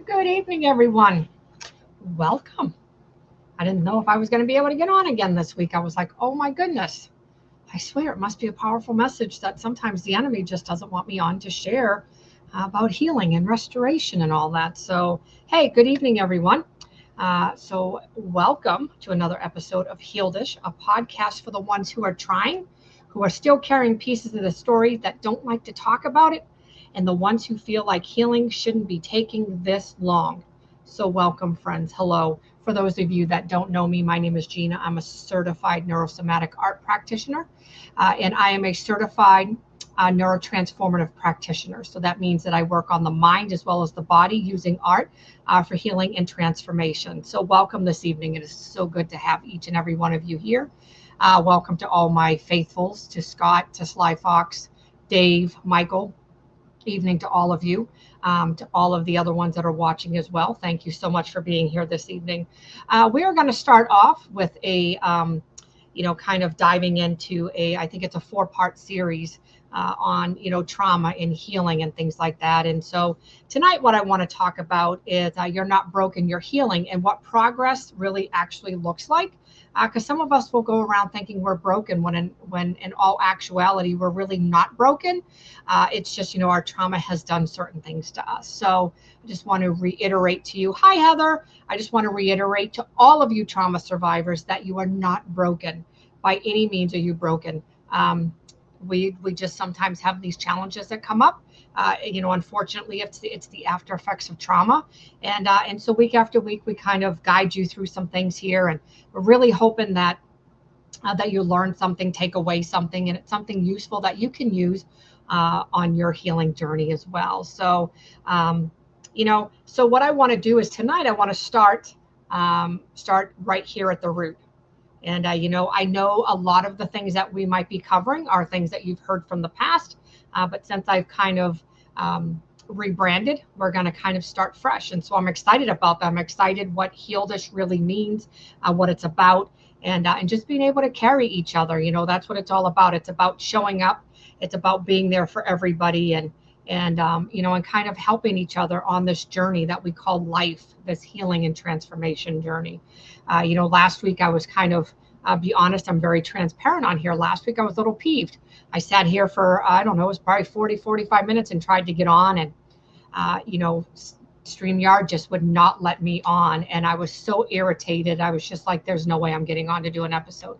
Good evening, everyone. Welcome. I didn't know if I was going to be able to get on again this week. I was like, oh my goodness. I swear it must be a powerful message that sometimes the enemy just doesn't want me on to share about healing and restoration and all that. So, hey, good evening, everyone. Welcome to another episode of Healedish, a podcast for the ones who are trying, who are still carrying pieces of the story that don't like to talk about it, and the ones who feel like healing shouldn't be taking this long. So, welcome, friends. Hello. For those of you that don't know me, my name is Gina. I'm a certified neurosomatic art practitioner, and I am a certified neurotransformative practitioner. So that means that I work on the mind as well as the body using art for healing and transformation. So welcome this evening. It is so good to have each and every one of you here. Welcome to all my faithfuls, to Scott, to Sly Fox, Dave, Michael. Evening to all of you, to all of the other ones that are watching as well. Thank you so much for being here this evening. We are going to start off with a, kind of diving into I think it's a 4-part series on, trauma and healing and things like that. And so tonight, what I want to talk about is you're not broken, you're healing, and what progress really actually looks like. Because some of us will go around thinking we're broken when in all actuality, we're really not broken. It's just, our trauma has done certain things to us. So I just want to reiterate to you, hi, Heather. I just want to reiterate to all of you trauma survivors that you are not broken. By any means are you broken. We just sometimes have these challenges that come up. Unfortunately, it's the after effects of trauma, and so week after week we kind of guide you through some things here, and we're really hoping that you learn something, take away something, and it's something useful that you can use on your healing journey as well. So, so what I want to do is tonight I want to start right here at the root. And, I know a lot of the things that we might be covering are things that you've heard from the past. But since I've kind of rebranded, we're going to kind of start fresh. And so I'm excited about that. I'm excited what Healedish really means, what it's about, and just being able to carry each other. That's what it's all about. It's about showing up. It's about being there for everybody and kind of helping each other on this journey that we call life, this healing and transformation journey. Last week I was kind of, be honest, I'm very transparent on here. Last week I was a little peeved. I sat here for, I don't know, it was probably 40, 45 minutes and tried to get on, and, StreamYard just would not let me on. And I was so irritated. I was just like, there's no way I'm getting on to do an episode.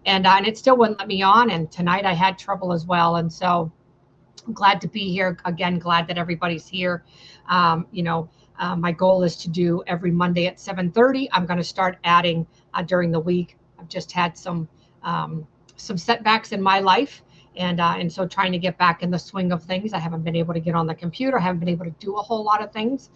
And it still wouldn't let me on. And tonight I had trouble as well. And so I'm glad to be here. Again, glad that everybody's here. My goal is to do every Monday at 7:30. I'm going to start adding during the week. I've just had some setbacks in my life, and so trying to get back in the swing of things. I haven't been able to get on the computer. I haven't been able to do a whole lot of things.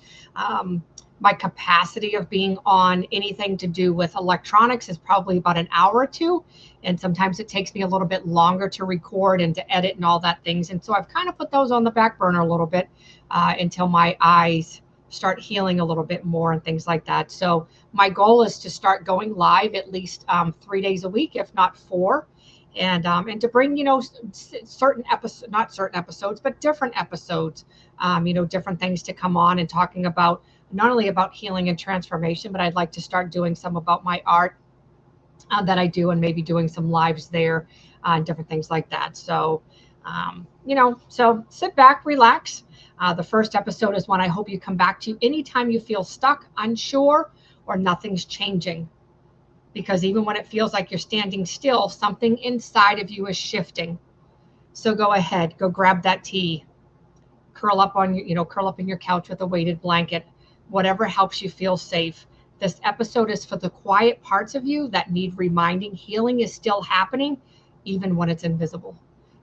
My capacity of being on anything to do with electronics is probably about an hour or two. And sometimes it takes me a little bit longer to record and to edit and all that things. And so I've kind of put those on the back burner a little bit until my eyes start healing a little bit more and things like that. So my goal is to start going live at least 3 days a week, if not 4. And to bring, certain episodes, not certain episodes, but different episodes, different things to come on and talking about, not only about healing and transformation, but I'd like to start doing some about my art that I do, and maybe doing some lives there and different things like that. So, so sit back, relax. The first episode is one I hope you come back to anytime you feel stuck, unsure, or nothing's changing. Because even when it feels like you're standing still, something inside of you is shifting. So go ahead, go grab that tea, curl up in your couch with a weighted blanket, whatever helps you feel safe. This episode is for the quiet parts of you that need reminding healing is still happening, even when it's invisible.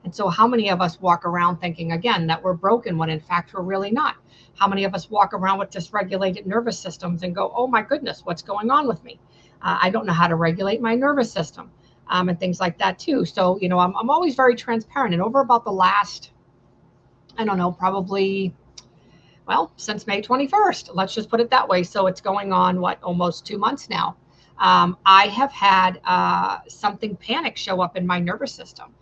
And so how many of us walk around thinking, again, that we're broken when in fact we're really not? How many of us walk around with dysregulated nervous systems and go, oh my goodness, what's going on with me? I don't know how to regulate my nervous system, and things like that too. So, I'm always very transparent. And over about the last, I don't know, probably, since May 21st, let's just put it that way. So it's going on, almost 2 months now. I have had something panic show up in my nervous system.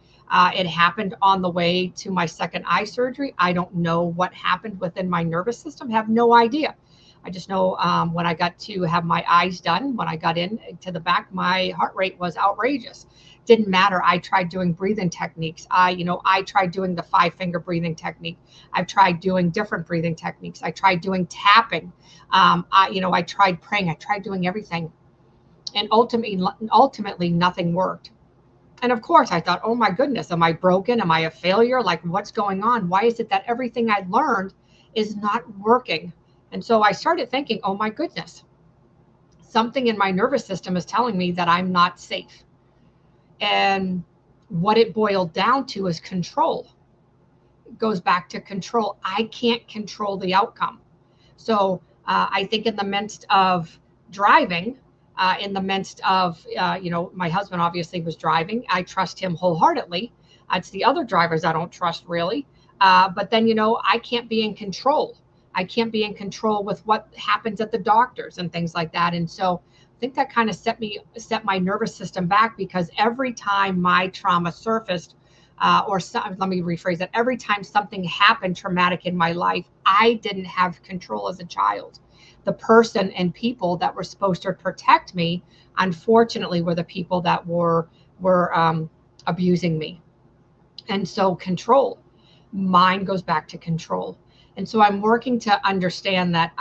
It happened on the way to my second eye surgery. I don't know what happened within my nervous system. Have no idea. I just know when I got to have my eyes done, when I got in to the back, my heart rate was outrageous. Didn't matter. I tried doing breathing techniques. I tried doing the 5-finger breathing technique. I've tried doing different breathing techniques. I tried doing tapping. I tried praying. I tried doing everything. And ultimately nothing worked. And of course I thought, oh my goodness, am I broken? Am I a failure? Like, what's going on? Why is it that everything I learned is not working? And so I started thinking, oh my goodness, something in my nervous system is telling me that I'm not safe. And what it boiled down to is control. It goes back to control. I can't control the outcome. So I think in the midst of driving, in the midst of, my husband obviously was driving. I trust him wholeheartedly. It's the other drivers I don't trust really. But then, I can't be in control. I can't be in control with what happens at the doctors and things like that. And so I think that kind of set my nervous system back, because every time my trauma surfaced, let me rephrase that. Every time something happened traumatic in my life, I didn't have control as a child. The person and people that were supposed to protect me, unfortunately, were the people that were abusing me. And so control, mine goes back to control. And so I'm working to understand that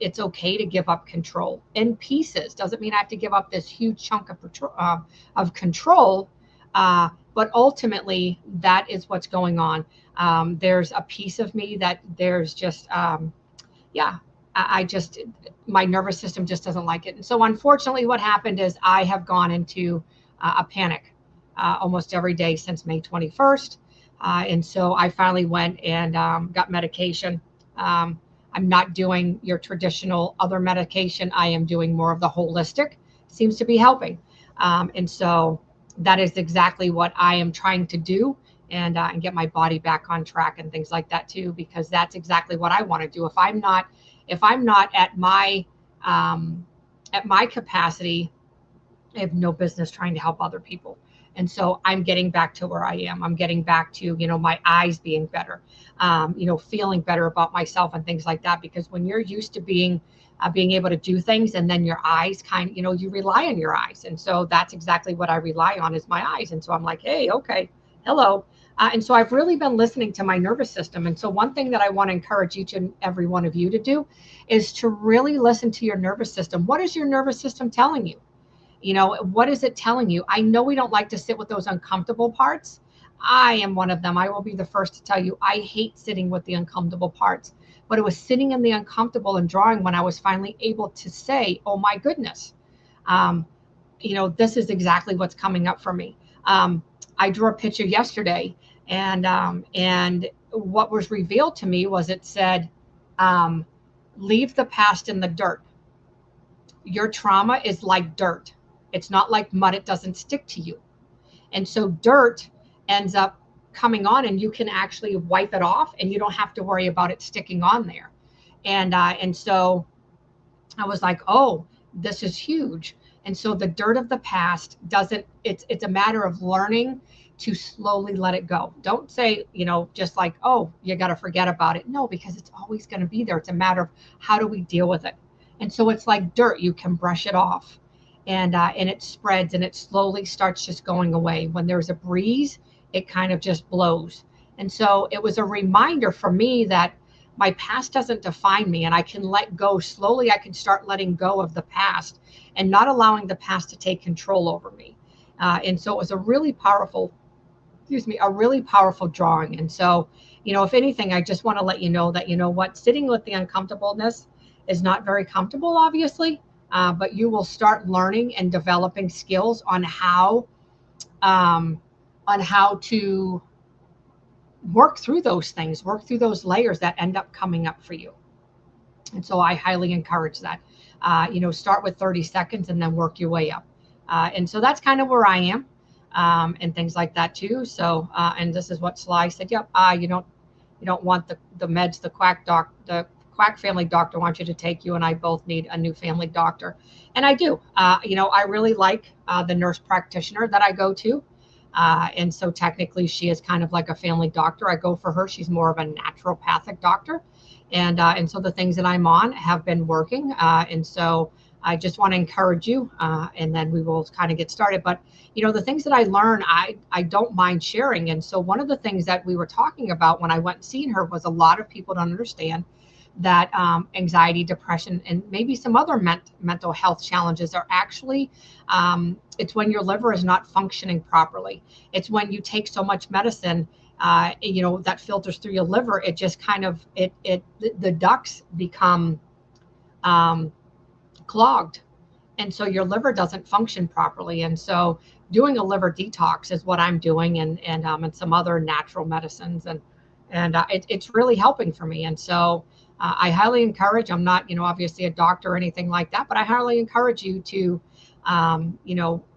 it's okay to give up control in pieces. Doesn't mean I have to give up this huge chunk of control. But ultimately, that is what's going on. There's a piece of me that there's just, my nervous system just doesn't like it. And so unfortunately, what happened is I have gone into a panic almost every day since May 21st. And so I finally went and got medication. I'm not doing your traditional other medication. I am doing more of the holistic. Seems to be helping. And so that is exactly what I am trying to do, and get my body back on track and things like that too, because that's exactly what I want to do. If I'm not at my capacity, I have no business trying to help other people. And so I'm getting back to where I am. I'm getting back to, my eyes being better, feeling better about myself and things like that. Because when you're used to being able to do things, and then your eyes you rely on your eyes. And so that's exactly what I rely on, is my eyes. And so I'm like, hey, okay, hello. And so I've really been listening to my nervous system. And so one thing that I want to encourage each and every one of you to do is to really listen to your nervous system. What is your nervous system telling you? What is it telling you? I know we don't like to sit with those uncomfortable parts. I am one of them. I will be the first to tell you, I hate sitting with the uncomfortable parts. But it was sitting in the uncomfortable and drawing when I was finally able to say, oh my goodness, this is exactly what's coming up for me. I drew a picture yesterday, and what was revealed to me was, it said, leave the past in the dirt. Your trauma is like dirt. It's not like mud. It doesn't stick to you. And so dirt ends up coming on, and you can actually wipe it off, and you don't have to worry about it sticking on there. And so I was like, oh, this is huge. And so the dirt of the past it's a matter of learning to slowly let it go. Don't say, just like, oh, you got to forget about it. No, because it's always going to be there. It's a matter of how do we deal with it. And so it's like dirt. You can brush it off, and it spreads, and it slowly starts just going away. When there's a breeze, it kind of just blows. And so it was a reminder for me that my past doesn't define me, and I can let go slowly. I can start letting go of the past and not allowing the past to take control over me. And so it was a really powerful drawing. And so, if anything, I just want to let you know that, sitting with the uncomfortableness is not very comfortable, obviously, but you will start learning and developing skills on how to work through those things, work through those layers that end up coming up for you. And so I highly encourage that. Start with 30 seconds and then work your way up. And so that's kind of where I am, and things like that too. So, and this is what Sly said. Yep. You don't want the meds, the quack family doctor wants you to take. You and I both need a new family doctor. And I do. I really like the nurse practitioner that I go to. And so technically she is kind of like a family doctor. I go for her. She's more of a naturopathic doctor. And so the things that I'm on have been working. And so I just want to encourage you, and then we will kind of get started. But, the things that I learn, I don't mind sharing. And so one of the things that we were talking about when I went and seen her was a lot of people don't understand that anxiety, depression, and maybe some other mental health challenges are actually, it's when your liver is not functioning properly. It's when you take so much medicine, that filters through your liver. It just kind of, the ducts become clogged. And so your liver doesn't function properly. And so doing a liver detox is what I'm doing, and some other natural medicines. And it's really helping for me. And so I highly encourage, I'm not, obviously a doctor or anything like that, but I highly encourage you to,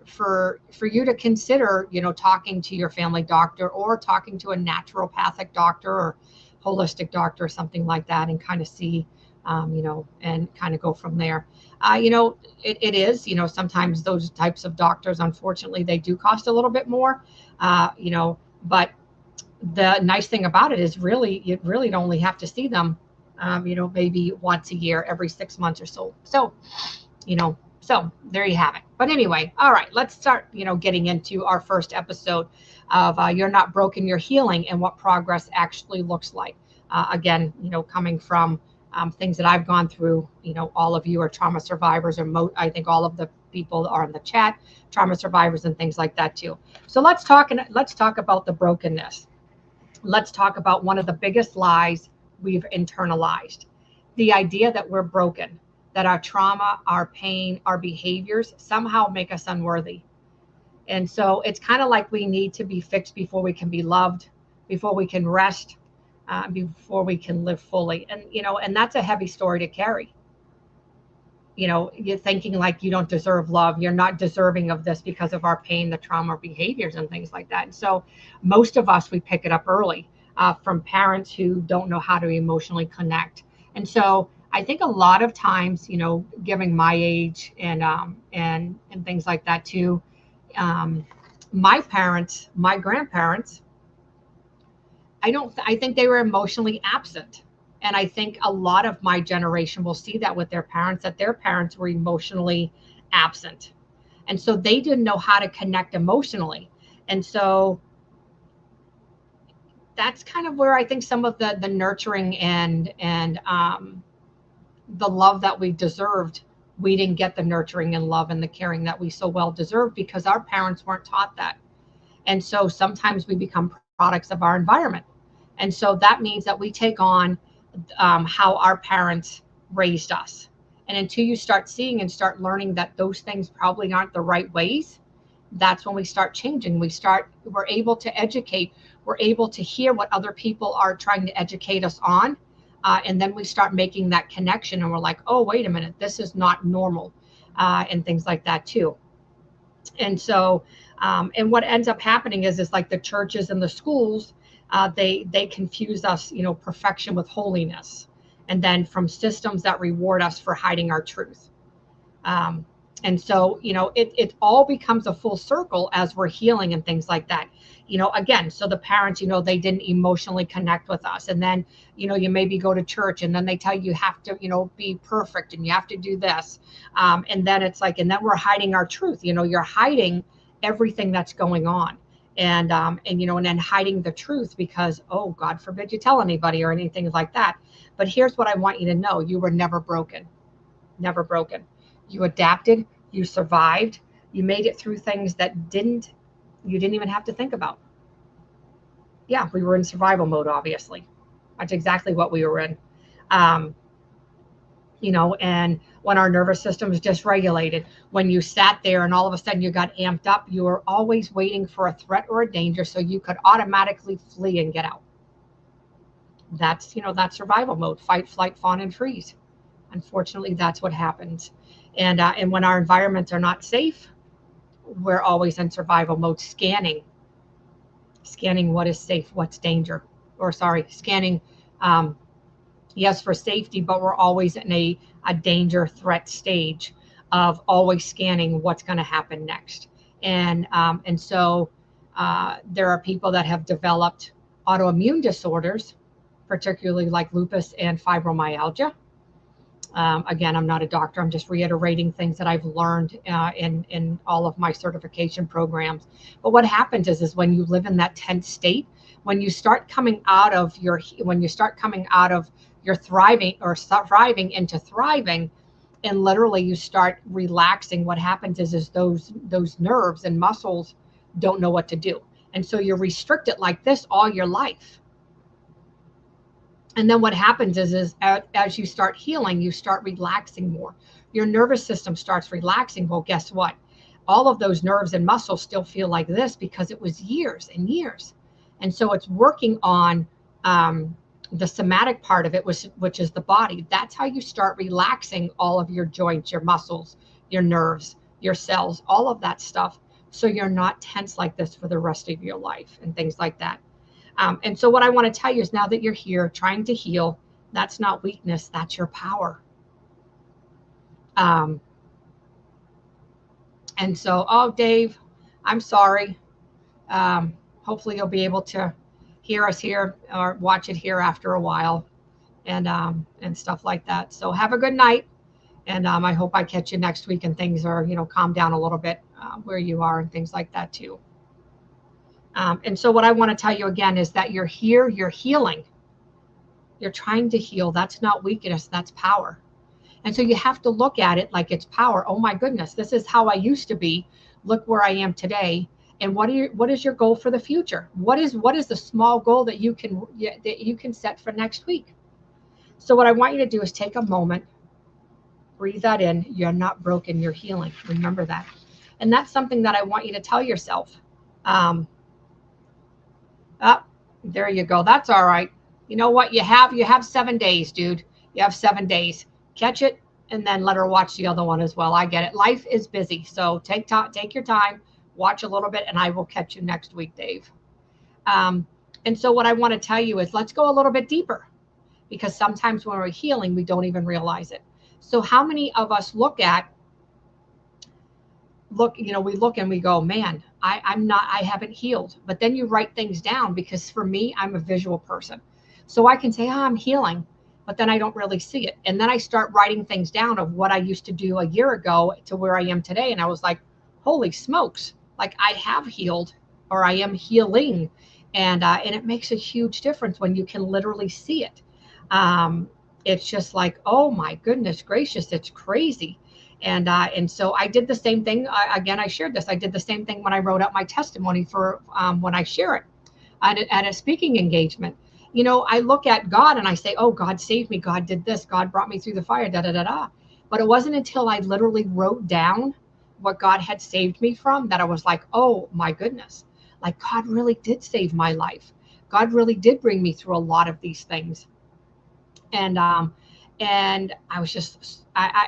for you to consider, talking to your family doctor or talking to a naturopathic doctor or holistic doctor or something like that, and kind of see, and kind of go from there. It is, sometimes those types of doctors, unfortunately, they do cost a little bit more, but the nice thing about it is you really only have to see them, maybe once a year, every 6 months or so. So, so there you have it. But anyway, all right, let's start, getting into our first episode of You're Not Broken, You're Healing, and what progress actually looks like. Again, coming from things that I've gone through, all of you are trauma survivors, or I think all of the people are in the chat, trauma survivors and things like that too. So let's talk about the brokenness. Let's talk about one of the biggest lies we've internalized. The idea that we're broken, that our trauma, our pain, our behaviors somehow make us unworthy. And so it's kind of like we need to be fixed before we can be loved, before we can rest, before we can live fully. And that's a heavy story to carry. You're thinking like you don't deserve love. You're not deserving of this because of our pain, the trauma, behaviors, and things like that. And so most of us, we pick it up early from parents who don't know how to emotionally connect. And so I think a lot of times, given my age and things like that too, my parents, my grandparents, I think they were emotionally absent. And I think a lot of my generation will see that with their parents, that their parents were emotionally absent. And so they didn't know how to connect emotionally. And so that's kind of where I think some of the nurturing and the love that we deserved, we didn't get the nurturing and love and the caring that we so well deserved because our parents weren't taught that. And so sometimes we become products of our environment. And so that means that we take on how our parents raised us. And until you start seeing and start learning that those things probably aren't the right ways, that's when we start changing. We're able to educate. We're able to hear what other people are trying to educate us on. And then we start making that connection and we're like, oh, wait a minute, this is not normal, and things like that too. And so, and what ends up happening is like the churches and the schools, they confuse us, perfection with holiness, and then from systems that reward us for hiding our truth. And so, it all becomes a full circle as we're healing and things like that. Again, so the parents, they didn't emotionally connect with us. And then, you maybe go to church and then they tell you have to, be perfect and you have to do this. And then it's like, and then we're hiding our truth. You're hiding everything that's going on. And then hiding the truth because, oh, God forbid you tell anybody or anything like that. But here's what I want you to know. You were never broken, never broken. You adapted, you survived, you made it through things that you didn't even have to think about. Yeah, we were in survival mode, obviously. That's exactly what we were in. And when our nervous system is dysregulated, when you sat there and all of a sudden you got amped up, you were always waiting for a threat or a danger so you could automatically flee and get out. That's, that's survival mode, fight, flight, fawn, and freeze. Unfortunately, that's what happens. And when our environments are not safe, we're always in survival mode, scanning what is safe, what's danger, scanning, yes, for safety, but we're always in a danger threat stage of always scanning what's going to happen next. And so There are people that have developed autoimmune disorders, particularly like lupus and fibromyalgia. Again, I'm not a doctor. I'm just reiterating things that I've learned in all of my certification programs. But what happens is when you live in that tense state, when you start coming out of your thriving or thriving into thriving, and literally you start relaxing, what happens is those nerves and muscles don't know what to do. And so you're restricted like this all your life. And then what happens is as you start healing, you start relaxing more. Your nervous system starts relaxing. Well, guess what? All of those nerves and muscles still feel like this because it was years and years. And so it's working on the somatic part of it, which is the body. That's how you start relaxing all of your joints, your muscles, your nerves, your cells, all of that stuff. So you're not tense like this for the rest of your life and things like that. And so what I want to tell you is now that you're here trying to heal, that's not weakness, that's your power. And so, oh, Dave, I'm sorry. Hopefully you'll be able to hear us here or watch it here after a while and stuff like that. So have a good night. And I hope I catch you next week and things are, calm down a little bit where you are and things like that too. And so what I want to tell you again is that you're here, you're healing. You're trying to heal. That's not weakness, that's power. And so you have to look at it like it's power. Oh my goodness, this is how I used to be. Look where I am today. And what is your goal for the future? What is the small goal that you can set for next week? So what I want you to do is take a moment, breathe that in. You're not broken, you're healing. Remember that. And that's something that I want you to tell yourself. There you go. That's all right. You know what? You have 7 days, dude. You have 7 days. Catch it and then let her watch the other one as well. I get it. Life is busy. So take your time, watch a little bit, and I will catch you next week, Dave. And so what I want to tell you is let's go a little bit deeper, because sometimes when we're healing, we don't even realize it. So how many of us we look and we go, man, I haven't healed. But then you write things down, because for me, I'm a visual person. So I can say, I'm healing, but then I don't really see it. And then I start writing things down of what I used to do a year ago to where I am today. And I was like, holy smokes, like I have healed, or I am healing. And it makes a huge difference when you can literally see it. It's just like, oh my goodness gracious, it's crazy. And so I did the same thing. Again, I shared this. I did the same thing when I wrote out my testimony for when I share it at a speaking engagement. I look at God and I say, oh, God saved me. God did this. God brought me through the fire, da, da, da, da. But it wasn't until I literally wrote down what God had saved me from that I was like, oh my goodness, like God really did save my life. God really did bring me through a lot of these things. And I was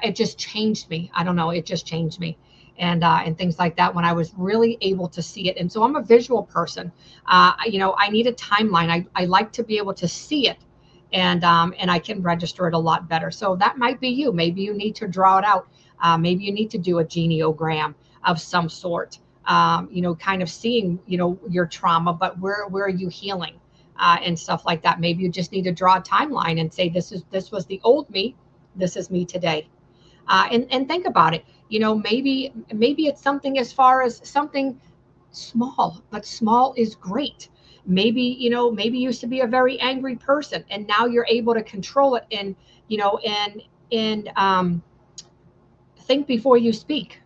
it just changed me. I don't know. It just changed me and things like that when I was really able to see it. And so I'm a visual person. I need a timeline. I like to be able to see it and I can register it a lot better. So that might be you. Maybe you need to draw it out. Maybe you need to do a geneogram of some sort, kind of seeing, your trauma, but where are you healing? And stuff like that. Maybe you just need to draw a timeline and say, this was the old me. This is me today. And think about it. Maybe it's something as far as something small, but small is great. Maybe you used to be a very angry person and now you're able to control it and think before you speak.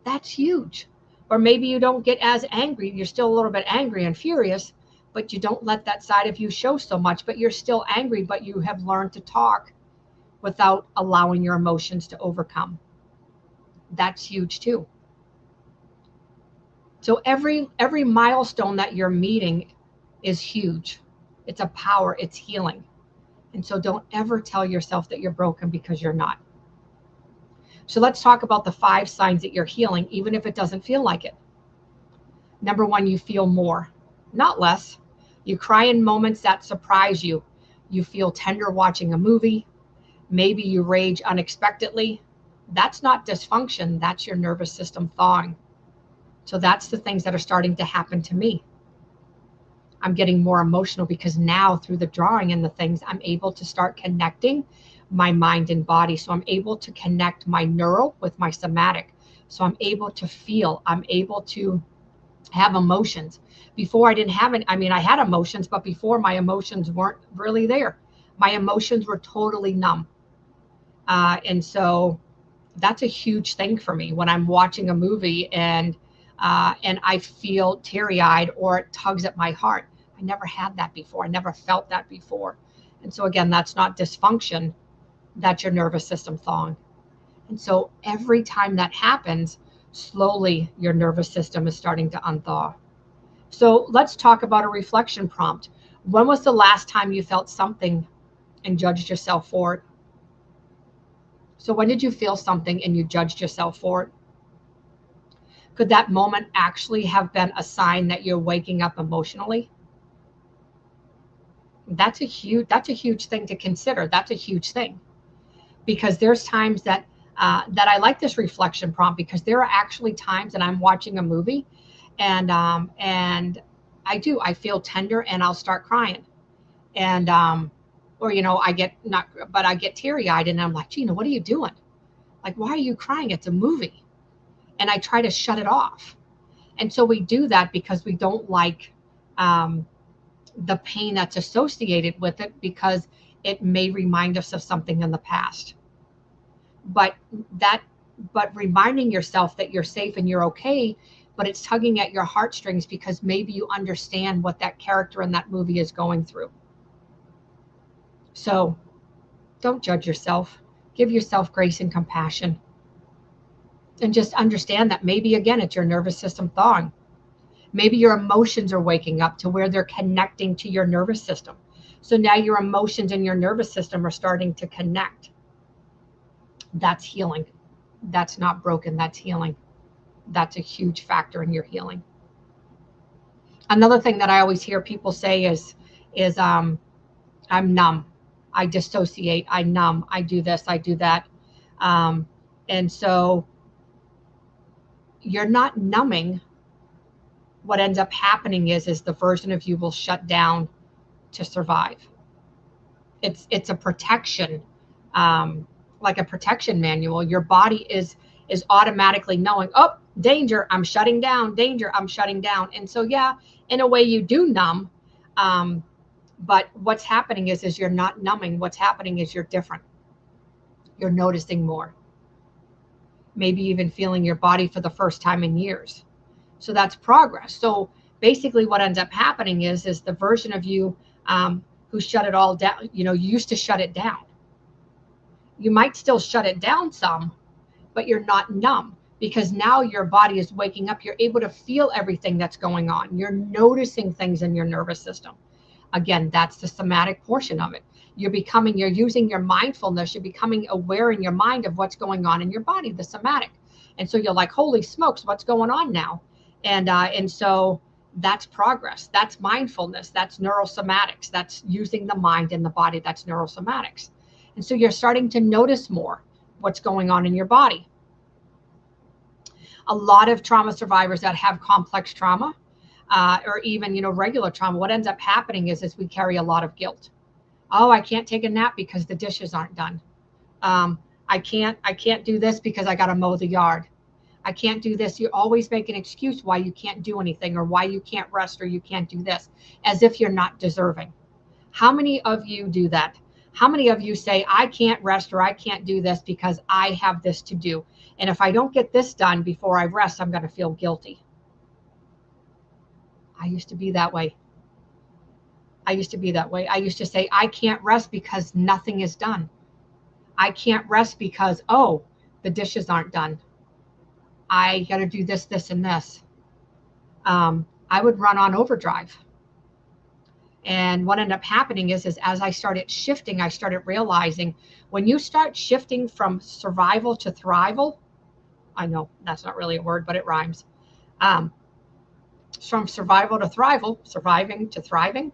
That's huge. Or maybe you don't get as angry. You're still a little bit angry and furious, but you don't let that side of you show so much, but you're still angry, but you have learned to talk without allowing your emotions to overcome. That's huge too. So every milestone that you're meeting is huge. It's a power, it's healing. And so don't ever tell yourself that you're broken, because you're not. So let's talk about the 5 signs that you're healing, even if it doesn't feel like it. Number 1, you feel more, not less. You cry in moments that surprise you. You feel tender watching a movie. Maybe you rage unexpectedly. That's not dysfunction. That's your nervous system thawing. So that's the things that are starting to happen to me. I'm getting more emotional because now through the drawing and the things, I'm able to start connecting my mind and body. So I'm able to connect my neural with my somatic. So I'm able to feel, I'm able to have emotions. Before I didn't have any, I mean, I had emotions, but before my emotions weren't really there. My emotions were totally numb. And so that's a huge thing for me when I'm watching a movie and I feel teary-eyed or it tugs at my heart. I never had that before. I never felt that before. And so again, that's not dysfunction. That's your nervous system thawing. And so every time that happens, slowly your nervous system is starting to unthaw. So let's talk about a reflection prompt. When was the last time you felt something and judged yourself for it? So when did you feel something and you judged yourself for it? Could that moment actually have been a sign that you're waking up emotionally? That's a huge thing to consider. That's a huge thing, because there's times that that I like this reflection prompt, because there are actually times that I'm watching a movie and I feel tender and I'll start crying, and or I get not, but I get teary eyed and I'm like, Gina, what are you doing? Like, why are you crying? It's a movie. And I try to shut it off. And so we do that because we don't like the pain that's associated with it, because it may remind us of something in the past. But reminding yourself that you're safe and you're okay, but it's tugging at your heartstrings because maybe you understand what that character in that movie is going through. So don't judge yourself. Give yourself grace and compassion. And just understand that maybe, again, it's your nervous system thawing. Maybe your emotions are waking up to where they're connecting to your nervous system. So now your emotions and your nervous system are starting to connect. That's healing. That's not broken. That's healing. That's a huge factor in your healing. Another thing that I always hear people say is I'm numb. I dissociate. I numb. I do this. I do that. And so you're not numbing. What ends up happening is the version of you will shut down to survive. It's a protection, like a protection manual. Your body is automatically knowing, oh, danger, I'm shutting down, danger, I'm shutting down. And so, yeah, in a way you do numb, but what's happening is you're not numbing. What's happening is you're different. You're noticing more. Maybe even feeling your body for the first time in years. So that's progress. So basically what ends up happening is the version of you who shut it all down, you used to shut it down. You might still shut it down some, but you're not numb, because now your body is waking up. You're able to feel everything that's going on. You're noticing things in your nervous system. Again, that's the somatic portion of it. You're using your mindfulness. You're becoming aware in your mind of what's going on in your body, the somatic. And so you're like, holy smokes, what's going on now? And so that's progress. That's mindfulness. That's neurosomatics. That's using the mind and the body. That's neurosomatics. And so you're starting to notice more what's going on in your body. A lot of trauma survivors that have complex trauma, or even, regular trauma, what ends up happening is we carry a lot of guilt. Oh, I can't take a nap because the dishes aren't done. I can't do this because I got to mow the yard. I can't do this. You always make an excuse why you can't do anything, or why you can't rest, or you can't do this, as if you're not deserving. How many of you do that? How many of you say, I can't rest, or I can't do this because I have this to do, and if I don't get this done before I rest, I'm going to feel guilty? I used to be that way. I used to say, I can't rest because nothing is done. I can't rest because, oh, the dishes aren't done. I got to do this, this, and this. I would run on overdrive. And what ended up happening is as I started shifting, I started realizing, when you start shifting from survival to thrival, I know that's not really a word, but it rhymes. From survival to thrival, surviving to thriving.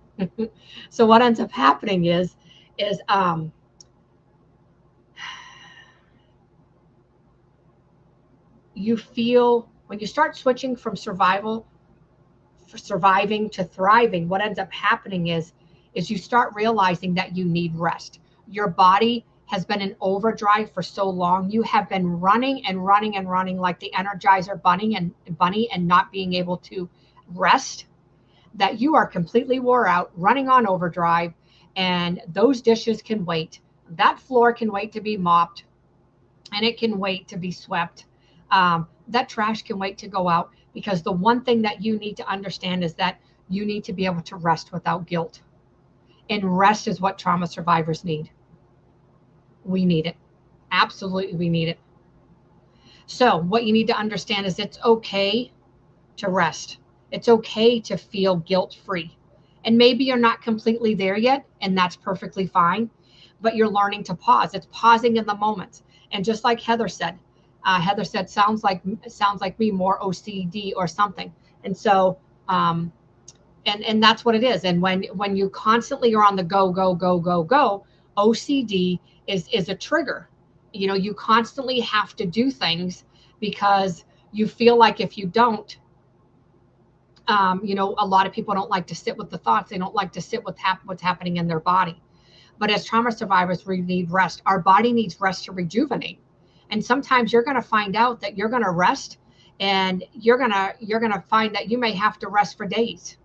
So what ends up happening is you feel, When you start switching from surviving to thriving, what ends up happening is you start realizing that you need rest. Your body has been in overdrive for so long. You have been running and running and running like the Energizer bunny and not being able to rest, that you are completely wore out, running on overdrive, and those dishes can wait. That floor can wait to be mopped, and it can wait to be swept. That trash can wait to go out, because the one thing that you need to understand is that you need to be able to rest without guilt. And rest is what trauma survivors need. We need it. Absolutely, we need it. So what you need to understand is it's okay to rest. It's okay to feel guilt-free. And maybe you're not completely there yet, and that's perfectly fine, but you're learning to pause. It's pausing in the moment. And just like Heather said, sounds like me, more OCD or something. And so, and that's what it is. And when you constantly are on the go, OCD is a trigger. You know, you constantly have to do things because you feel like if you don't, you know, a lot of people don't like to sit with the thoughts. They don't like to sit with what's happening in their body. But as trauma survivors, we need rest. Our body needs rest to rejuvenate. And sometimes you're going to find out that you're going to rest, and you're going to find that you may have to rest for days.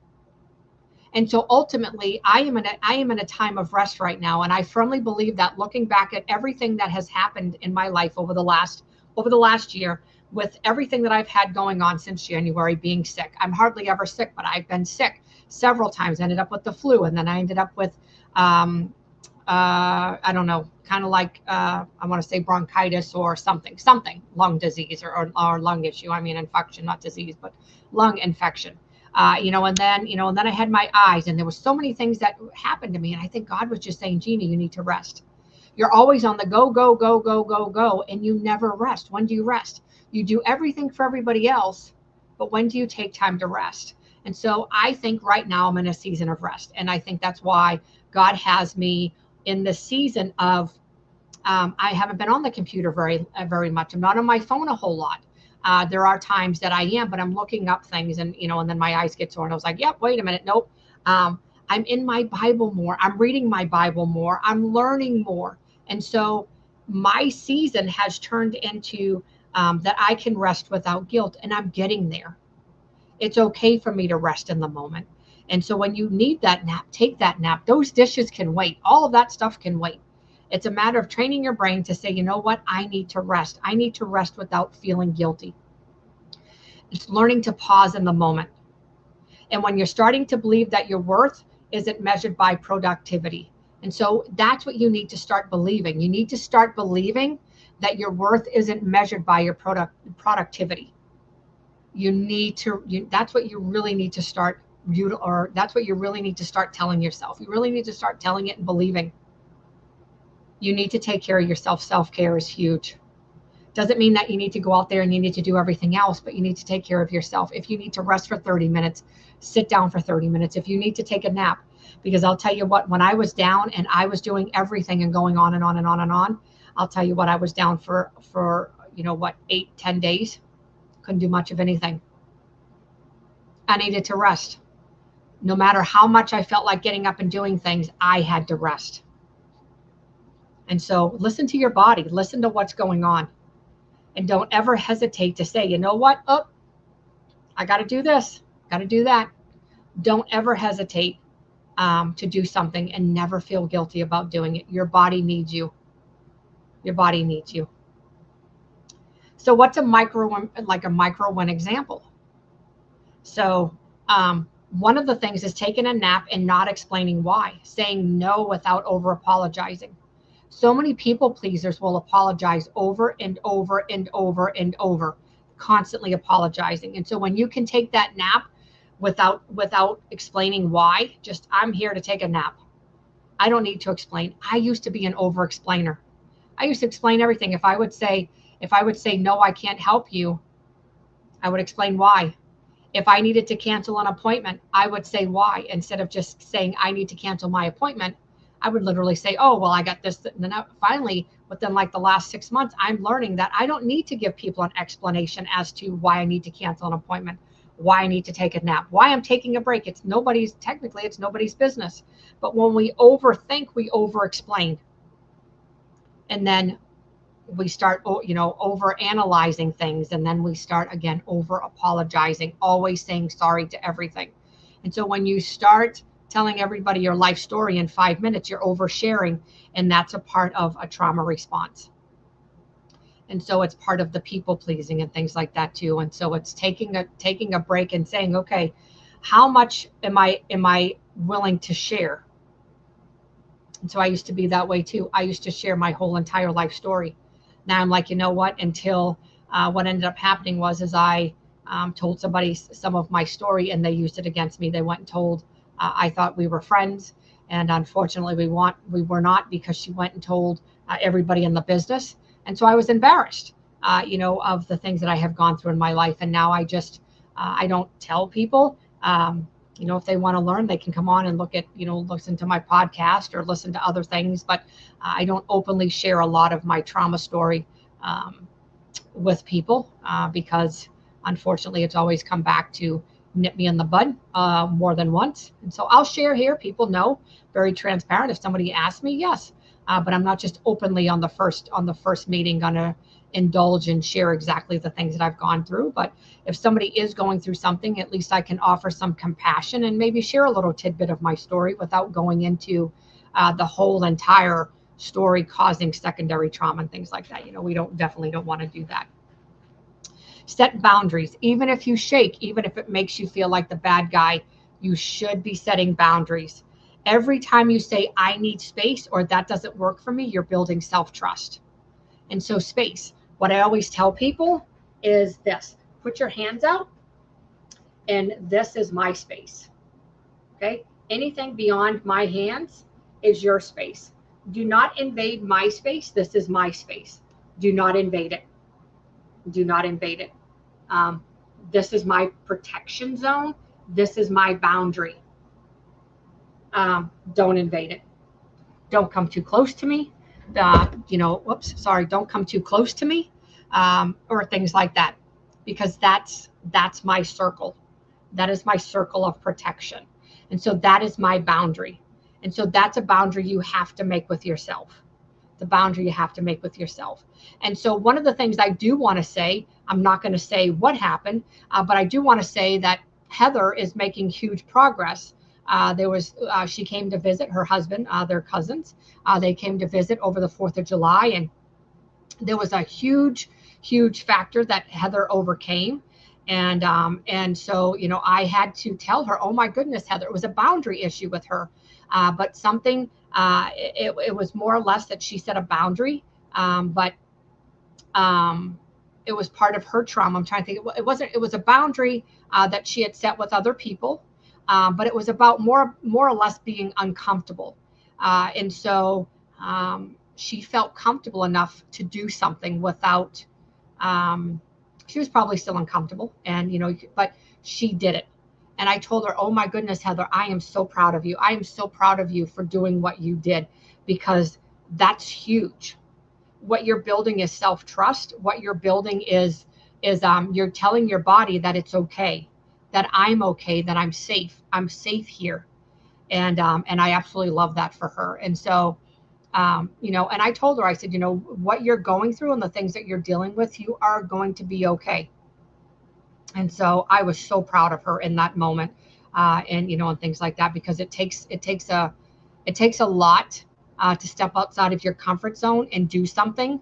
And so ultimately, I am in a time of rest right now. And I firmly believe that, looking back at everything that has happened in my life over the last year, with everything that I've had going on since January, being sick. I'm hardly ever sick, but I've been sick several times. I ended up with the flu, and then I ended up with, I don't know, kind of like, I want to say bronchitis or something, lung disease or lung issue. I mean, infection, not disease, but lung infection. You know, and then I had my eyes, and there were so many things that happened to me. And I think God was just saying, Jeannie, you need to rest. You're always on the go, and you never rest. When do you rest? You do everything for everybody else, but when do you take time to rest? And so I think right now I'm in a season of rest. And I think that's why God has me in the season of, I haven't been on the computer very much. I'm not on my phone a whole lot. There are times that I am, but I'm looking up things, and, you know, and then my eyes get sore, and I was like, yep, wait a minute. Nope. I'm in my Bible more. I'm reading my Bible more. I'm learning more. And so my season has turned into that I can rest without guilt, and I'm getting there. It's okay for me to rest in the moment. And so when you need that nap, take that nap. Those dishes can wait. All of that stuff can wait. It's a matter of training your brain to say, you know what? I need to rest. I need to rest without feeling guilty. It's learning to pause in the moment. And when you're starting to believe that your worth isn't measured by productivity. And so that's what you need to start believing. You need to start believing that your worth isn't measured by your productivity. You need to, that's what you really need to start, that's what you really need to start telling yourself. You really need to start telling it and believing. You need to take care of yourself. Self-care is huge. Doesn't mean that you need to go out there and you need to do everything else, but you need to take care of yourself. If you need to rest for 30 minutes, sit down for 30 minutes. If you need to take a nap, because I'll tell you what, when I was down and I was doing everything and going on and on and on and on, I'll tell you what, I was down for 8-10 days. Couldn't do much of anything. I needed to rest. No matter how much I felt like getting up and doing things, I had to rest. And so listen to your body, listen to what's going on. And don't ever hesitate to say, you know what? Oh, I got to do this, got to do that. Don't ever hesitate to do something and never feel guilty about doing it. Your body needs you. Your body needs you. So what's a micro win example? So one of the things is taking a nap and not explaining why, saying no without over apologizing. So many people pleasers will apologize over and over and over and over, constantly apologizing. And so when you can take that nap without explaining why, just, I'm here to take a nap. I don't need to explain. I used to be an over explainer. I used to explain everything. If I would say, no, I can't help you, I would explain why. If I needed to cancel an appointment, I would say why. Instead of just saying I need to cancel my appointment, I would literally say, oh, well, I got this. And then finally, within like the last 6 months, I'm learning that I don't need to give people an explanation as to why I need to cancel an appointment, why I need to take a nap, why I'm taking a break. It's nobody's business. But when we overthink, we over explain. And then we start, over analyzing things. And then we start again, over apologizing, always saying sorry to everything. And so when you start telling everybody your life story in 5 minutes, you're oversharing. And that's a part of a trauma response. And so it's part of the people pleasing and things like that too. And so it's taking a break and saying, okay, how much am I willing to share? And so I used to be that way too. I used to share my whole entire life story. Now I'm like, you know what? Until what ended up happening was I told somebody some of my story and they used it against me. They went and told, I thought we were friends. And unfortunately we were not, because she went and told everybody in the business. And so I was embarrassed, of the things that I have gone through in my life. And now I just, I don't tell people, if they want to learn, they can come on and listen to my podcast or listen to other things. But I don't openly share a lot of my trauma story with people because unfortunately it's always come back to nip me in the bud more than once. And so I'll share here. People know, very transparent. If somebody asks me, yes. But I'm not just openly on the first meeting going to indulge and share exactly the things that I've gone through. But if somebody is going through something, at least I can offer some compassion and maybe share a little tidbit of my story without going into the whole entire story causing secondary trauma and things like that. We definitely don't want to do that. Set boundaries. Even if you shake, even if it makes you feel like the bad guy, you should be setting boundaries. Every time you say, I need space, or that doesn't work for me, you're building self-trust. And so space, what I always tell people is this: put your hands out, and this is my space. Okay? Anything beyond my hands is your space. Do not invade my space. This is my space. Do not invade it. Do not invade it. This is my protection zone. This is my boundary. Don't invade it. Don't come too close to me. Don't come too close to me, or things like that, because that's my circle. That is my circle of protection. And so that is my boundary. And so that's a boundary you have to make with yourself. The boundary you have to make with yourself. And so one of the things I do want to say, I'm not going to say what happened, but I do want to say that Heather is making huge progress. She came to visit her husband, their cousins. They came to visit over the 4th of July. And there was a huge, huge factor that Heather overcame. And so, I had to tell her, oh my goodness, Heather, it was a boundary issue with her. But something, it was more or less that she set a boundary. But it was part of her trauma. I'm trying to think. It was a boundary that she had set with other people. But it was about more or less being uncomfortable. And so she felt comfortable enough to do something without, she was probably still uncomfortable, but she did it. And I told her, oh my goodness, Heather, I am so proud of you. I am so proud of you for doing what you did, because that's huge. What you're building is self-trust. What you're building is you're telling your body that it's okay, that I'm okay, that I'm safe here. And I absolutely love that for her. And so, and I told her, I said, what you're going through and the things that you're dealing with, you are going to be okay. And so I was so proud of her in that moment, and things like that, because it takes a lot to step outside of your comfort zone and do something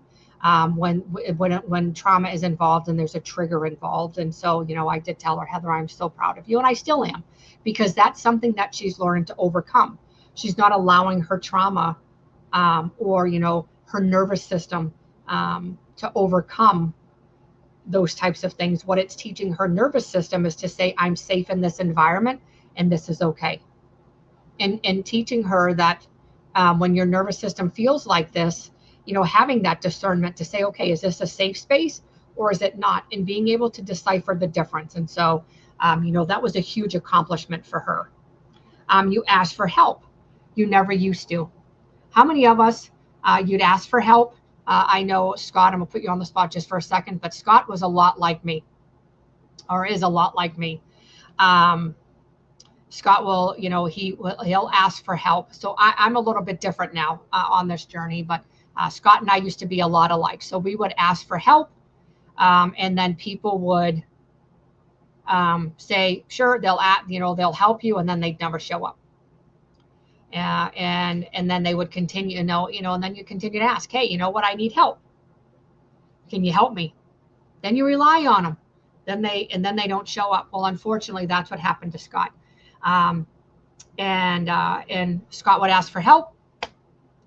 when trauma is involved and there's a trigger involved. And so, I did tell her, Heather, I'm so proud of you. And I still am, because that's something that she's learned to overcome. She's not allowing her trauma or her nervous system to overcome those types of things. What it's teaching her nervous system is to say, I'm safe in this environment and this is okay. And teaching her that when your nervous system feels like this, having that discernment to say, okay, is this a safe space or is it not? And being able to decipher the difference. And so, that was a huge accomplishment for her. You asked for help. You never used to. How many of us, you'd ask for help? I know Scott, I'm gonna put you on the spot just for a second, but Scott was a lot like me, or is a lot like me. Um, Scott will, he'll ask for help. So I'm a little bit different now on this journey, but Scott and I used to be a lot alike. So we would ask for help, and then people would say, sure, they'll help you, and then they'd never show up. And then they would continue, and then you continue to ask, hey, you know what, I need help. Can you help me? Then you rely on them. Then they don't show up. Well, unfortunately, that's what happened to Scott. And Scott would ask for help.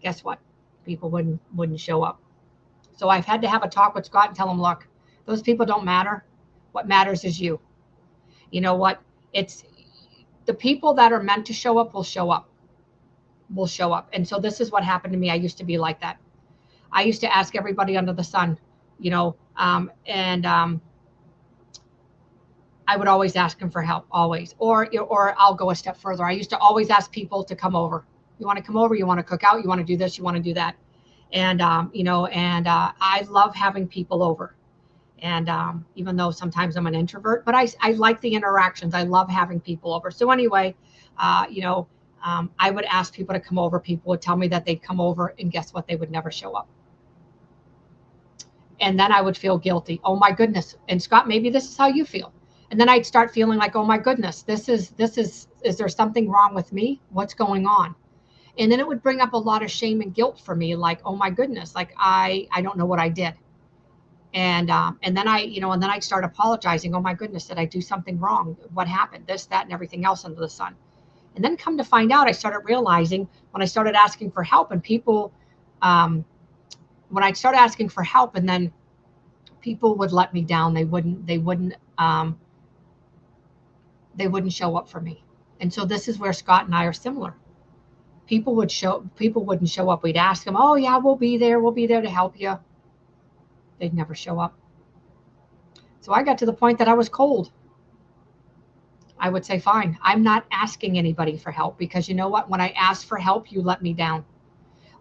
Guess what? People wouldn't show up. So I've had to have a talk with Scott and tell him, look, those people don't matter. What matters is you. You know what? It's the people that are meant to show up will show up. And so this is what happened to me. I used to be like that. I used to ask everybody under the sun, I would always ask them for help, always. Or I'll go a step further. I used to always ask people to come over. You want to come over? You want to cook out? You want to do this? You want to do that? And I love having people over. And even though sometimes I'm an introvert, but I like the interactions. I love having people over. So anyway, I would ask people to come over. People would tell me that they'd come over, and guess what? They would never show up. And then I would feel guilty. Oh my goodness. And Scott, maybe this is how you feel. And then I'd start feeling like, oh my goodness, is there something wrong with me? What's going on? And then it would bring up a lot of shame and guilt for me. Like, oh my goodness, like I don't know what I did. And then I'd start apologizing. Oh my goodness, did I do something wrong? What happened? This, that, and everything else under the sun. And then come to find out, I started realizing when I started asking for help, and people, when I started asking for help, and then people would let me down. They wouldn't show up for me. And so this is where Scott and I are similar. People wouldn't show up. We'd ask them, oh yeah, we'll be there to help you. They'd never show up. So I got to the point that I was cold. I would say, fine, I'm not asking anybody for help, because you know what? When I ask for help, you let me down.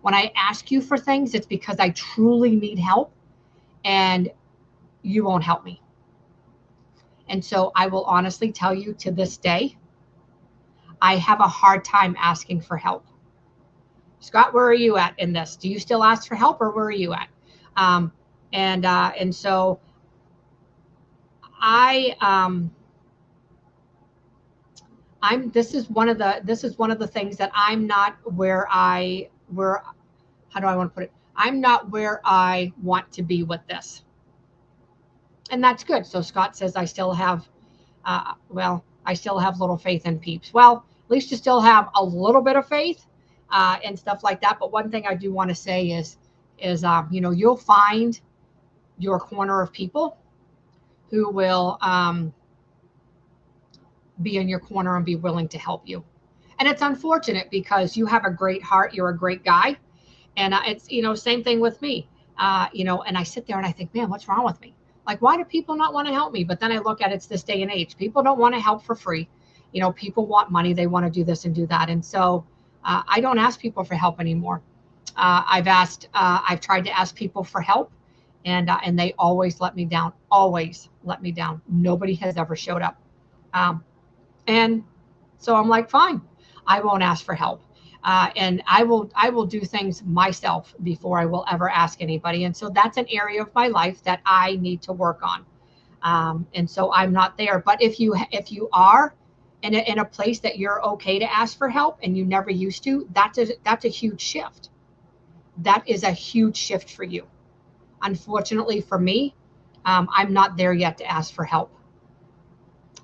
When I ask you for things, it's because I truly need help, and you won't help me. And so I will honestly tell you, to this day, I have a hard time asking for help. Scott, where are you at in this? Do you still ask for help, or where are you at? And so this is one of the things that I'm not where how do I want to put it? I'm not where I want to be with this. And that's good. So Scott says I still have, I still have little faith in peeps. Well, at least you still have a little bit of faith and stuff like that. But one thing I do want to say is you'll find your corner of people who will be in your corner and be willing to help you. And it's unfortunate, because you have a great heart. You're a great guy. And it's, same thing with me, and I sit there and I think, man, what's wrong with me? Like, why do people not want to help me? But then I look at it's this day and age. People don't want to help for free. People want money. They want to do this and do that. And so I don't ask people for help anymore. I've tried to ask people for help, and they always let me down. Always let me down. Nobody has ever showed up. And so I'm like, fine, I won't ask for help. And I will do things myself before I will ever ask anybody. And so that's an area of my life that I need to work on. And so I'm not there. But if you are in a place that you're okay to ask for help and you never used to, that's a huge shift. That is a huge shift for you. Unfortunately for me, I'm not there yet to ask for help.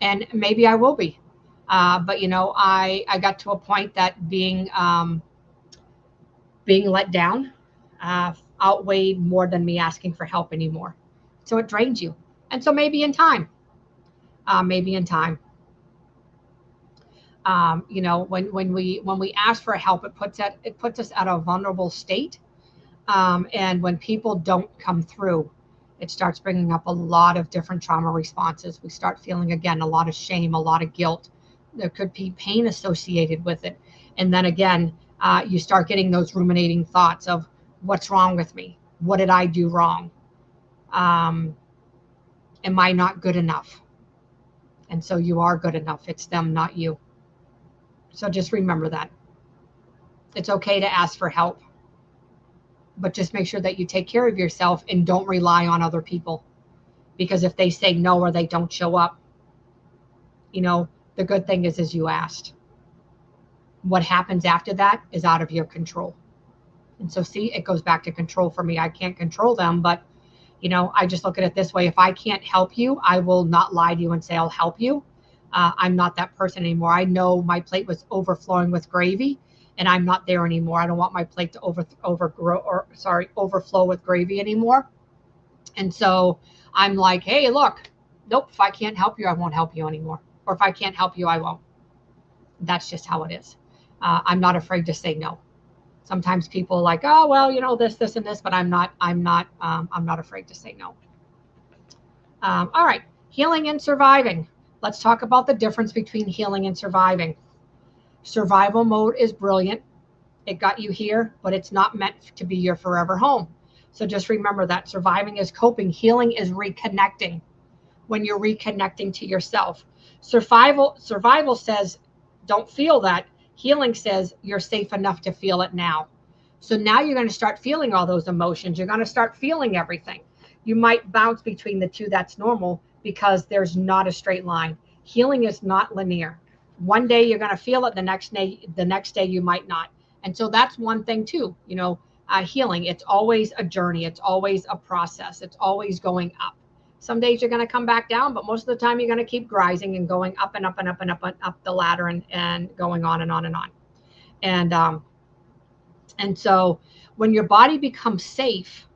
And maybe I will be. But I got to a point that being let down outweighed more than me asking for help anymore. So it drains you. And so maybe in time, when we ask for help, it puts us at a vulnerable state. And when people don't come through, it starts bringing up a lot of different trauma responses. We start feeling, again, a lot of shame, a lot of guilt. There could be pain associated with it. And then again, You start getting those ruminating thoughts of what's wrong with me? What did I do wrong? Am I not good enough? And so you are good enough. It's them, not you. So just remember that. It's okay to ask for help, but just make sure that you take care of yourself and don't rely on other people. Because if they say no or they don't show up, the good thing is you asked. What happens after that is out of your control. And so see, it goes back to control for me. I can't control them, but I just look at it this way. If I can't help you, I will not lie to you and say I'll help you. I'm not that person anymore. I know my plate was overflowing with gravy, and I'm not there anymore. I don't want my plate to overflow with gravy anymore. And so I'm like, hey, look, nope, if I can't help you, I won't help you anymore. Or if I can't help you, I won't. That's just how it is. I'm not afraid to say no. Sometimes people are like, oh, well, this, and this, but I'm not afraid to say no. All right. Healing and surviving. Let's talk about the difference between healing and surviving. Survival mode is brilliant. It got you here, but it's not meant to be your forever home. So just remember that surviving is coping. Healing is reconnecting. When you're reconnecting to yourself. Survival says, don't feel that. Healing says you're safe enough to feel it now. So now you're going to start feeling all those emotions. You're going to start feeling everything. You might bounce between the two. That's normal because there's not a straight line. Healing is not linear. One day you're going to feel it. The next day you might not. And so that's one thing too. Healing. It's always a journey. It's always a process. It's always going up. Some days you're going to come back down, but most of the time you're going to keep rising and going up and up and up and up and up the ladder and going on and on and on. And so when your body becomes safe,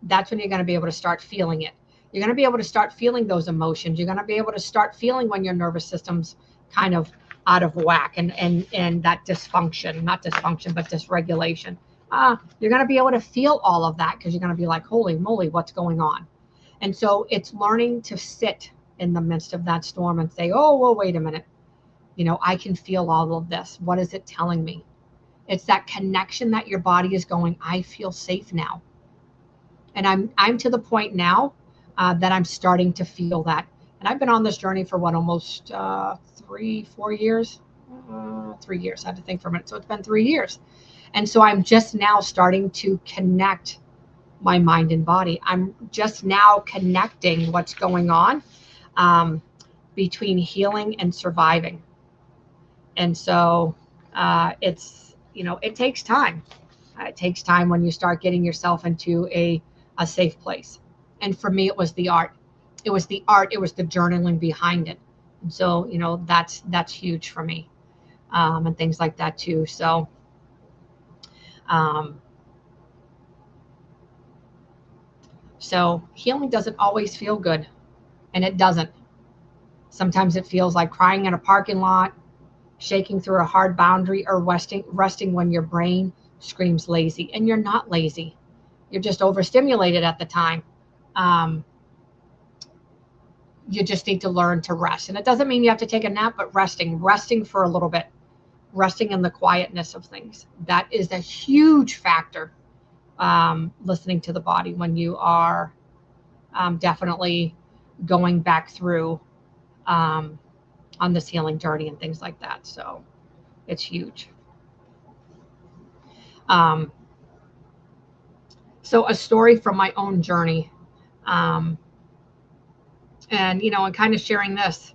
that's when you're going to be able to start feeling it. You're going to be able to start feeling those emotions. You're going to be able to start feeling when your nervous system's kind of out of whack and that dysfunction, not dysfunction, but dysregulation. You're going to be able to feel all of that because you're going to be like, holy moly, what's going on? And so it's learning to sit in the midst of that storm and say, oh, well, wait a minute. I can feel all of this. What is it telling me? It's that connection that your body is going, I feel safe now. And I'm to the point now that I'm starting to feel that. And I've been on this journey for almost 4 years? 3 years. I had to think for a minute. So it's been 3 years. And so I'm just now starting to connect my mind and body. I'm just now connecting what's going on between healing and surviving. And so it's, it takes time. It takes time when you start getting yourself into a safe place. And for me, it was the art. It was the art. It was the journaling behind it. And so, that's huge for me and things like that too. So, So healing doesn't always feel good, and it doesn't. Sometimes it feels like crying in a parking lot, shaking through a hard boundary, or resting when your brain screams lazy. And you're not lazy. You're just overstimulated at the time. You just need to learn to rest. And it doesn't mean you have to take a nap, but resting for a little bit, resting in the quietness of things. That is a huge factor. Listening to the body when you are definitely going back through on this healing journey and things like that. So it's huge. So a story from my own journey. And kind of sharing this,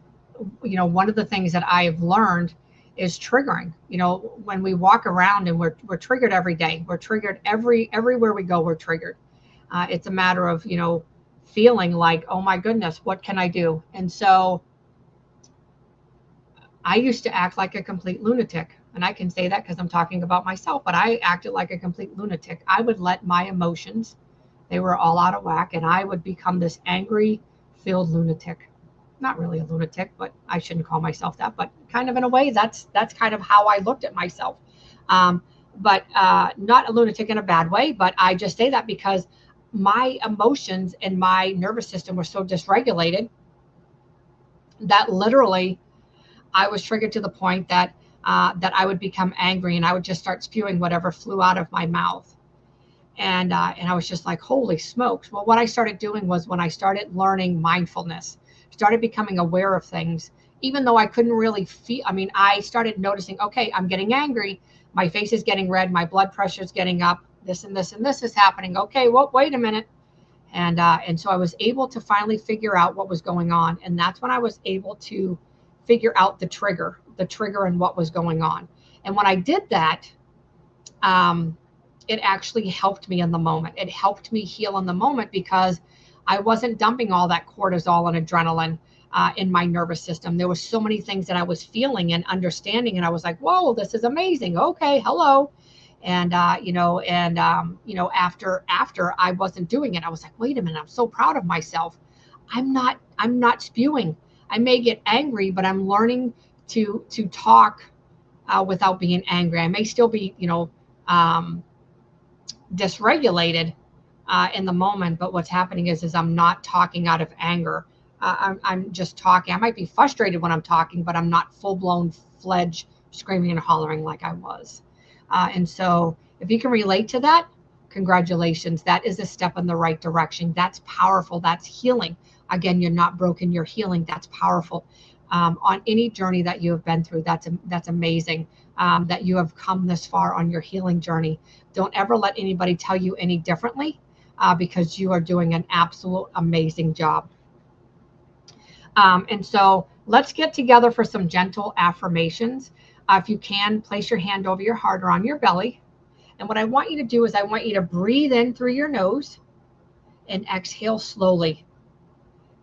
one of the things that I've learned is triggering. When we walk around and we're triggered every day, we're triggered everywhere we go, we're triggered. It's a matter of, feeling like, oh my goodness, what can I do? And so I used to act like a complete lunatic. And I can say that because I'm talking about myself, but I acted like a complete lunatic. I would let my emotions, they were all out of whack, and I would become this angry filled lunatic. Not really a lunatic, but I shouldn't call myself that, but kind of in a way, that's kind of how I looked at myself. But not a lunatic in a bad way, but I just say that because my emotions and my nervous system were so dysregulated that literally I was triggered to the point that that I would become angry and I would just start spewing whatever flew out of my mouth. And I was just like, holy smokes. Well, what I started doing was when I started learning mindfulness, started becoming aware of things, even though I couldn't really feel, I mean, I started noticing, okay, I'm getting angry. My face is getting red. My blood pressure is getting up. This and this and this is happening. Okay, well, wait a minute. And so I was able to finally figure out what was going on. And that's when I was able to figure out the trigger and what was going on. And when I did that, it actually helped me in the moment. It helped me heal in the moment because I wasn't dumping all that cortisol and adrenaline in my nervous system. There was so many things that I was feeling and understanding, and I was like, whoa, this is amazing. Okay, hello. And, after I wasn't doing it, I was like, wait a minute, I'm so proud of myself. I'm not spewing. I may get angry, but I'm learning to talk without being angry. I may still be, dysregulated in the moment, but what's happening is I'm not talking out of anger. I'm just talking. I might be frustrated when I'm talking, but I'm not full-blown fledged screaming and hollering like I was. And so if you can relate to that, congratulations. That is a step in the right direction. That's powerful. That's healing. Again, you're not broken. You're healing. That's powerful. On any journey that you have been through, that's amazing. That you have come this far on your healing journey. Don't ever let anybody tell you any differently, because you are doing an absolute amazing job. And so let's get together for some gentle affirmations. If you can, place your hand over your heart or on your belly. And what I want you to do is I want you to breathe in through your nose and exhale slowly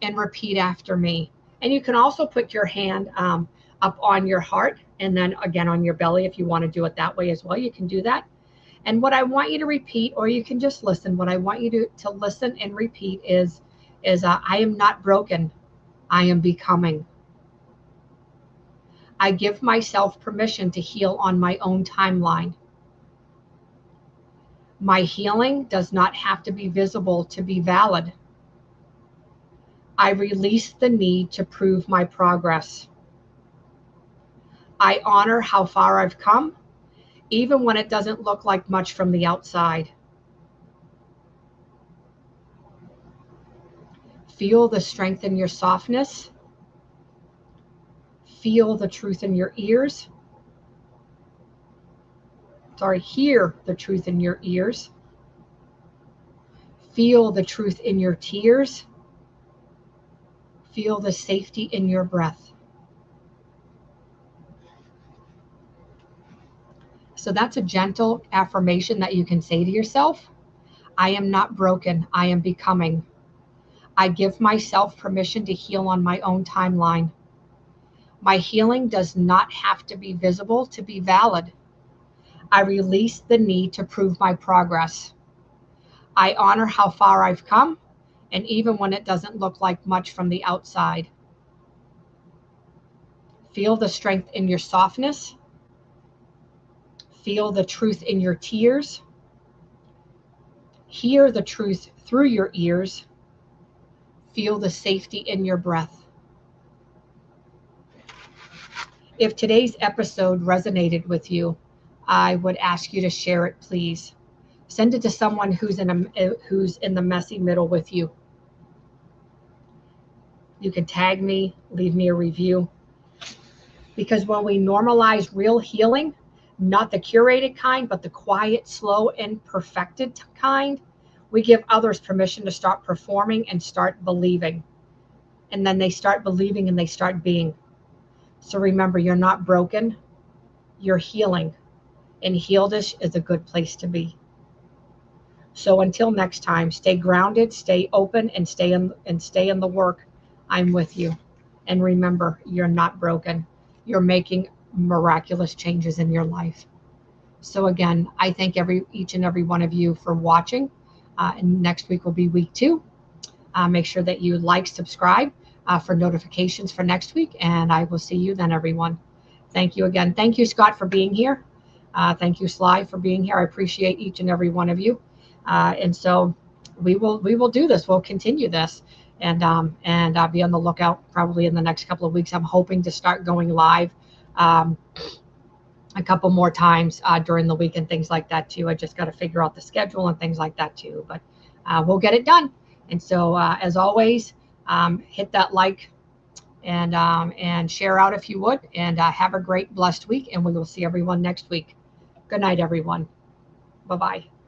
and repeat after me. And you can also put your hand up on your heart and then again on your belly if you want to do it that way as well. You can do that. And what I want you to repeat, or you can just listen, what I want you to listen and repeat is I am not broken. I am becoming. I give myself permission to heal on my own timeline. My healing does not have to be visible to be valid. I release the need to prove my progress. I honor how far I've come, even when it doesn't look like much from the outside. Feel the strength in your softness. Feel the truth in your ears. Hear the truth in your ears. Feel the truth in your tears. Feel the safety in your breath. So that's a gentle affirmation that you can say to yourself. I am not broken. I am becoming. I give myself permission to heal on my own timeline. My healing does not have to be visible to be valid. I release the need to prove my progress. I honor how far I've come, and even when it doesn't look like much from the outside. Feel the strength in your softness. Feel the truth in your tears. Hear the truth through your ears. Feel the safety in your breath. If today's episode resonated with you, I would ask you to share it, please. Send it to someone who's in the messy middle with you. You can tag me, leave me a review. Because when we normalize real healing, not the curated kind, but the quiet, slow, and perfected kind, we give others permission to start performing and start believing. And then they start believing and they start being. So remember, you're not broken, you're healing. And healedish is a good place to be. So until next time, stay grounded, stay open, and stay in the work. I'm with you. And remember, you're not broken. You're making miraculous changes in your life. So again, I thank each and every one of you for watching. And next week will be week 2. Make sure that you like, subscribe for notifications for next week. And I will see you then, everyone. Thank you again. Thank you, Scott, for being here. Thank you, Sly, for being here. I appreciate each and every one of you. And so we will do this. We'll continue this, and I'll be on the lookout probably in the next couple of weeks. I'm hoping to start going live a couple more times during the week and things like that too. I just got to figure out the schedule and things like that too, but we'll get it done. And so as always, hit that like and share out if you would, and have a great blessed week, and we will see everyone next week. Good night, everyone. Bye-bye.